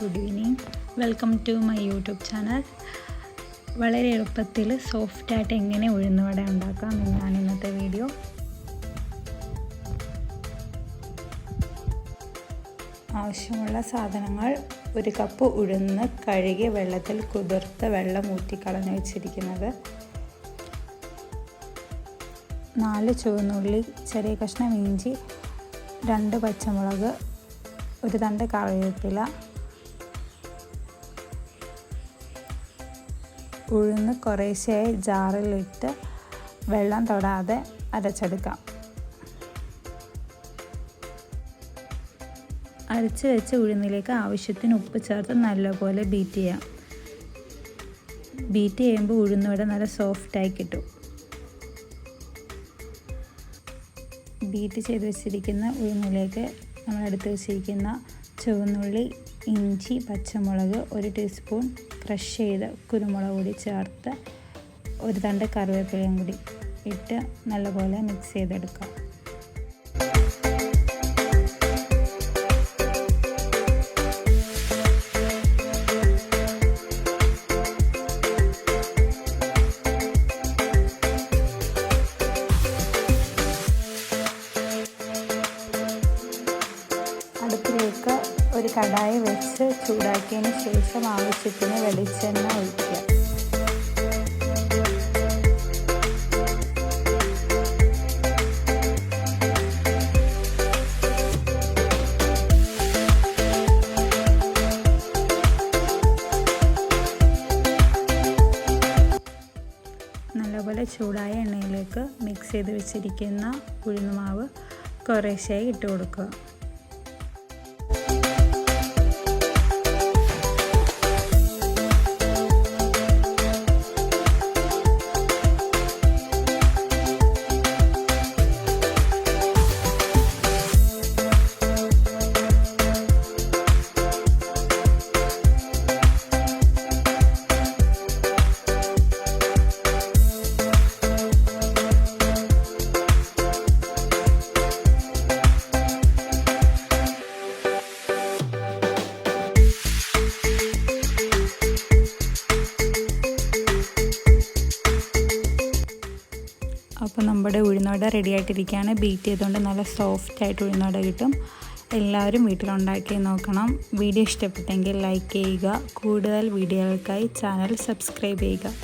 Good evening. Welcome to my YouTube channel. വളരെ എളുപ്പത്തിൽ സോഫ്റ്റായിട്ട് എങ്ങനെ ഉഴുന്നുവട ഉണ്ടാക്കാം എന്നാണ് ഇന്നത്തെ വീഡിയോ. ആവശ്യമുള്ള സാധനങ്ങൾ: 1 കപ്പ് ഉഴുന്ന് കഴുകി വെള്ളത്തിൽ കുതിർത്ത് വെള്ളം ഊറ്റിക്കളഞ്ഞ് വെച്ചിരിക്കുന്നത്, 4 ചുവന്നുള്ളി, ചെറിയ കഷ്ണം ഇഞ്ചി, 2 പച്ചമുളക്, 1 തണ്ട് കറിവേപ്പില. ഉഴുന്ന് കുറേശ്ശെയായി ജാറിലിട്ട് വെള്ളം തൊടാതെ അരച്ചെടുക്കാം. അരച്ച് വെച്ച ഉഴുന്നിലേക്ക് ആവശ്യത്തിന് ഉപ്പ് ചേർത്ത് നല്ലപോലെ ബീറ്റ് ചെയ്യാം. ബീറ്റ് ചെയ്യുമ്പോൾ ഉഴുന്നുവട നല്ല സോഫ്റ്റായി കിട്ടും. ബീറ്റ് ചെയ്ത് വെച്ചിരിക്കുന്ന ഉഴുന്നിലേക്ക് നമ്മൾ എടുത്ത് വെച്ചിരിക്കുന്ന ചുവന്നുള്ളി, ഇഞ്ചി, പച്ചമുളക്, 1 ടീസ്പൂൺ ക്രഷ് ചെയ്ത കുരുമുളക് പൊടി ചേർത്ത് 1 തണ്ട് കറിവേപ്പിലയും കൂടി ഇട്ട് നല്ലപോലെ മിക്സ് ചെയ്തെടുക്കാം. അടുപ്പിലേക്ക് ഒരു കടായി വെച്ച് ചൂടാക്കിയതിന് ശേഷം ആവശ്യത്തിന് വെളിച്ചെണ്ണ ഒഴിക്കുക. നല്ലപോലെ ചൂടായ എണ്ണയിലേക്ക് മിക്സ് ചെയ്ത് വെച്ചിരിക്കുന്ന ഉഴുന്നുമാവ് കുറേശ്ശെയായി ഇട്ട് കൊടുക്കുക. അപ്പോൾ നമ്മുടെ ഉഴുന്നുവട റെഡി ആയിട്ടിരിക്കുകയാണ്. ബീറ്റ് ചെയ്തുകൊണ്ട് നല്ല സോഫ്റ്റായിട്ട് ഉഴുന്നുവട കിട്ടും. എല്ലാവരും വീട്ടിലുണ്ടാക്കി നോക്കണം. വീഡിയോ ഇഷ്ടപ്പെട്ടെങ്കിൽ ലൈക്ക് ചെയ്യുക. കൂടുതൽ വീഡിയോകൾക്കായി ചാനൽ സബ്സ്ക്രൈബ് ചെയ്യുക.